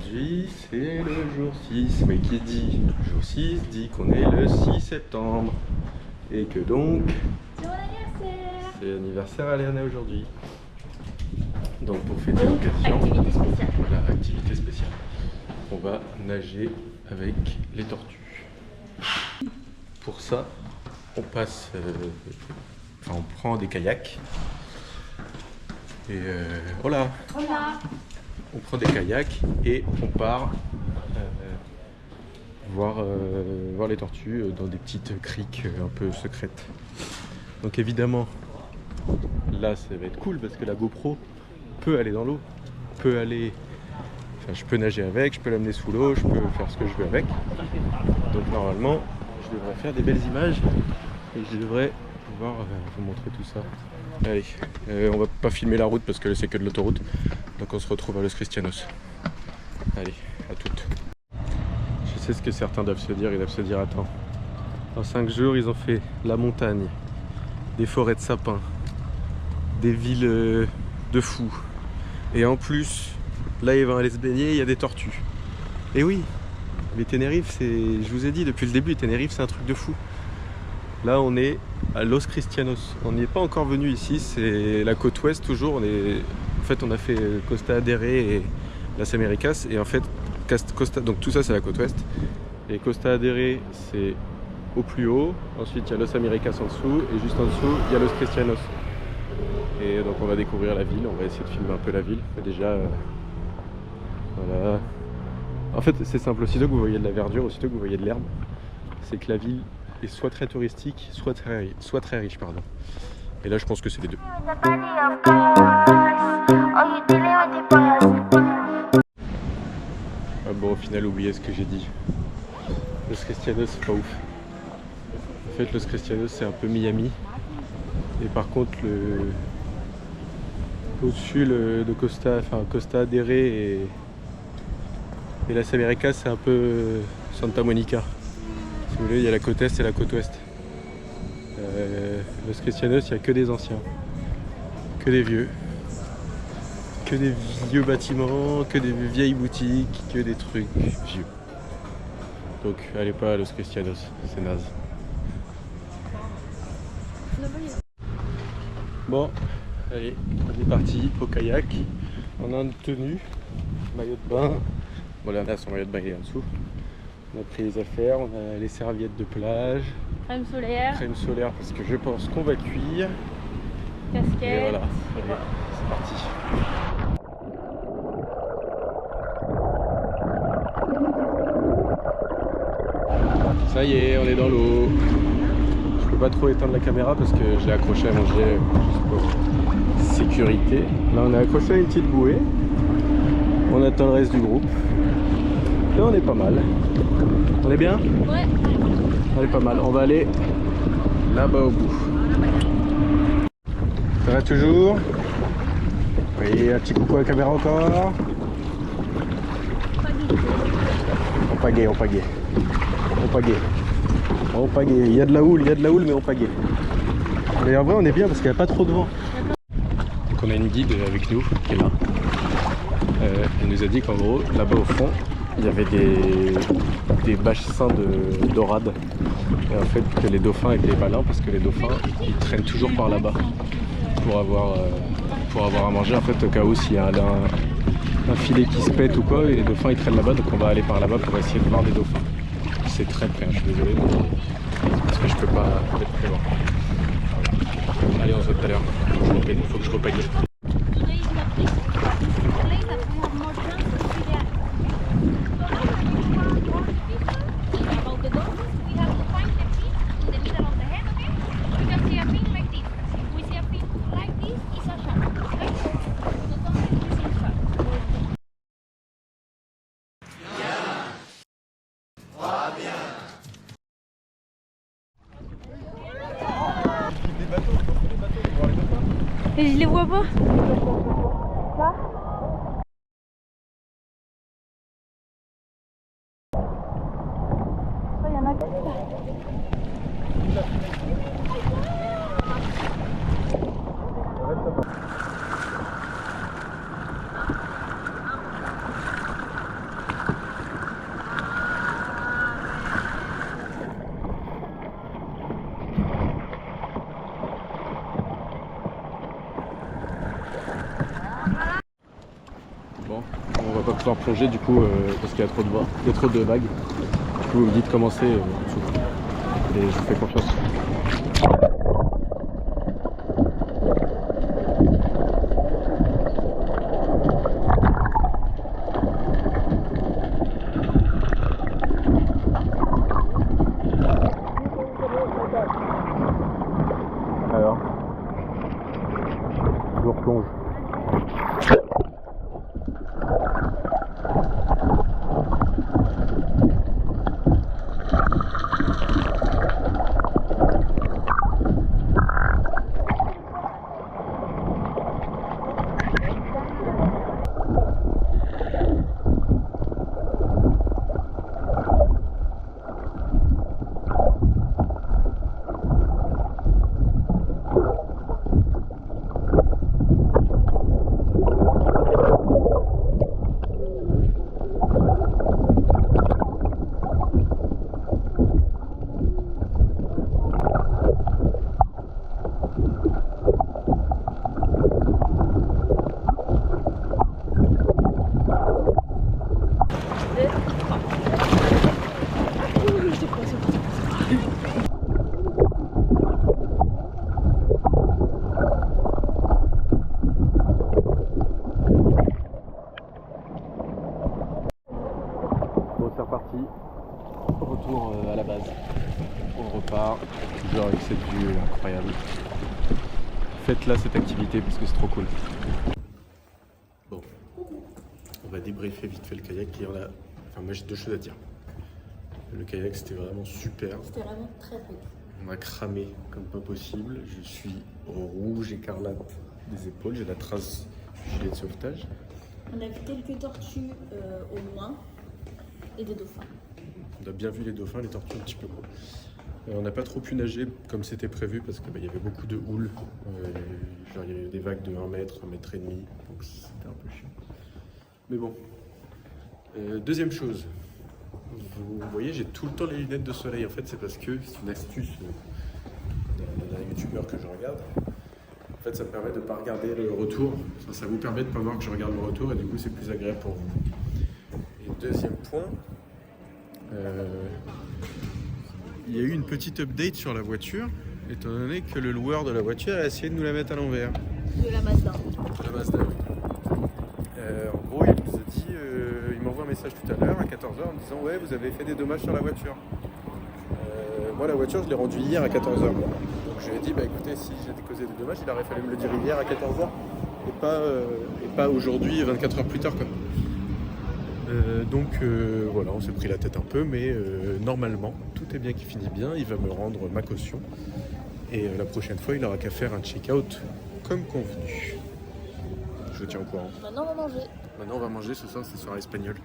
Aujourd'hui, c'est le jour 6, mais qui dit jour 6 dit qu'on est le 6 septembre. Et que donc, c'est mon anniversaire. c'est l'anniversaire à Léana aujourd'hui. Donc pour fêter l'occasion, Activité spéciale. voilà, activité spéciale. On va nager avec les tortues. Pour ça, on passe, on prend des kayaks. Et voilà. Voilà. On prend des kayaks et on part voir les tortues dans des petites criques un peu secrètes. Donc évidemment, là ça va être cool parce que la GoPro peut aller dans l'eau, peut aller... Enfin, je peux nager avec, je peux l'amener sous l'eau, je peux faire ce que je veux avec. Donc normalement, je devrais faire des belles images et je devrais pouvoir vous montrer tout ça. Allez, on va pas filmer la route parce que c'est que de l'autoroute. Donc on se retrouve à Los Cristianos. Allez, à toutes. Je sais ce que certains doivent se dire, ils doivent se dire attends. En 5 jours, ils ont fait la montagne, des forêts de sapins, des villes de fous. Et en plus, là ils vont aller se baigner, il y a des tortues. Et oui, mais Tenerife, c'est, je vous ai dit depuis le début, Tenerife c'est un truc de fou. Là on est à Los Cristianos. On n'y est pas encore venu ici, c'est la côte ouest toujours. En fait on a fait Costa Adere et Las Américas. Et en fait donc tout ça c'est la côte ouest. Et Costa Adere c'est au plus haut. Ensuite il y a Las Américas en dessous. Et juste en dessous il y a Los Cristianos. Et donc on va découvrir la ville, on va essayer de filmer un peu la ville. Mais déjà, voilà. En fait c'est simple, aussitôt que vous voyez de la verdure, aussitôt que vous voyez de l'herbe, c'est que la ville est soit très touristique, soit très riche, pardon. Et là je pense que c'est les deux. Ah bon, au final oubliez ce que j'ai dit. Los Cristianos c'est pas ouf. En fait Los Cristianos c'est un peu Miami. Et par contre au-dessus de Costa Adere et Las Américas c'est un peu Santa Monica. Si vous voulez, il y a la côte est et la côte ouest. Los Cristianos, il n'y a que des anciens, que des vieux bâtiments, que des vieilles boutiques, que des trucs vieux. Donc allez pas à Los Cristianos, c'est naze. Bon, allez, on est parti au kayak. On a une tenue, maillot de bain. Bon là, son maillot de bain il est en dessous. On a pris les affaires, on a les serviettes de plage. Crème solaire. Crème solaire parce que je pense qu'on va cuire. Casquette. Et voilà, allez, c'est parti. Ça y est, on est dans l'eau. Je peux pas trop éteindre la caméra parce que je l'ai accroché à mon gilet juste pour sécurité. Là on est accroché à une petite bouée. On attend le reste du groupe. Là on est pas mal. On est bien? Ouais. On est pas mal. On va aller là-bas au bout. Ça va toujours? Oui, un petit coucou à la caméra encore. On pagaie. Il y a de la houle, mais on pagaie. Mais en vrai on est bien parce qu'il n'y a pas trop de vent. Donc on a une guide avec nous qui est là. Elle nous a dit qu'en gros, là-bas au fond, il y avait des bassins de dorades. Et en fait que les dauphins étaient malins parce que les dauphins ils traînent toujours par là-bas pour avoir à manger. En fait au cas où s'il y a un filet qui se pète ou quoi, et les dauphins ils traînent là-bas, donc on va aller par là-bas pour essayer de voir des dauphins. C'est très près, je suis désolé, parce que je peux pas être très loin. Allez, on se voit tout à l'heure. Il faut que je repaye. Et je les vois pas. Là. Il y en a que leur plonger du coup parce qu'il y a trop de vent, il y a trop de vagues. Du coup vous me dites commencer en dessous. Et je vous fais confiance. Alors, je vous replonge. Bon, c'est reparti. Retour à la base. On repart. Toujours avec cette vue incroyable. Faites-la cette activité parce que c'est trop cool. Bon, on va débriefer vite fait le kayak. Enfin, moi j'ai deux choses à dire. Le kayak c'était vraiment super. C'était vraiment très cool. On a cramé comme pas possible. Je suis rouge écarlate des épaules. J'ai la trace du gilet de sauvetage. On a vu quelques tortues au loin et des dauphins. On a bien vu les dauphins, les tortues un petit peu moins. On n'a pas trop pu nager comme c'était prévu parce qu'il y avait beaucoup de houle. Genre il y avait des vagues de 1 mètre, 1 mètre et demi, donc c'était un peu chiant. Mais bon. Deuxième chose, vous voyez j'ai tout le temps les lunettes de soleil. En fait c'est parce que c'est une astuce d'un youtubeur que je regarde. En fait ça me permet de ne pas regarder le retour. Ça vous permet de ne pas voir que je regarde le retour et du coup c'est plus agréable pour vous. Et deuxième point, il y a eu une petite update sur la voiture, étant donné que le loueur de la voiture a essayé de nous la mettre à l'envers. De la Mazda. De la Mazda, oui. En gros, il nous a dit, il m'envoie un message tout à l'heure à 14h en me disant ouais, vous avez fait des dommages sur la voiture. Moi, la voiture, je l'ai rendue hier à 14h. Donc je lui ai dit, bah écoutez, si j'ai causé des dommages, il aurait fallu me le dire hier à 14h et pas aujourd'hui, 24 heures plus tard, quoi. Donc voilà, on s'est pris la tête un peu, mais normalement, tout est bien qui finit bien. Il va me rendre ma caution. Et la prochaine fois, il aura qu'à faire un check-out comme convenu. Je vous tiens au courant. Maintenant, on va manger. Maintenant, on va manger ce soir, c'est soir espagnol.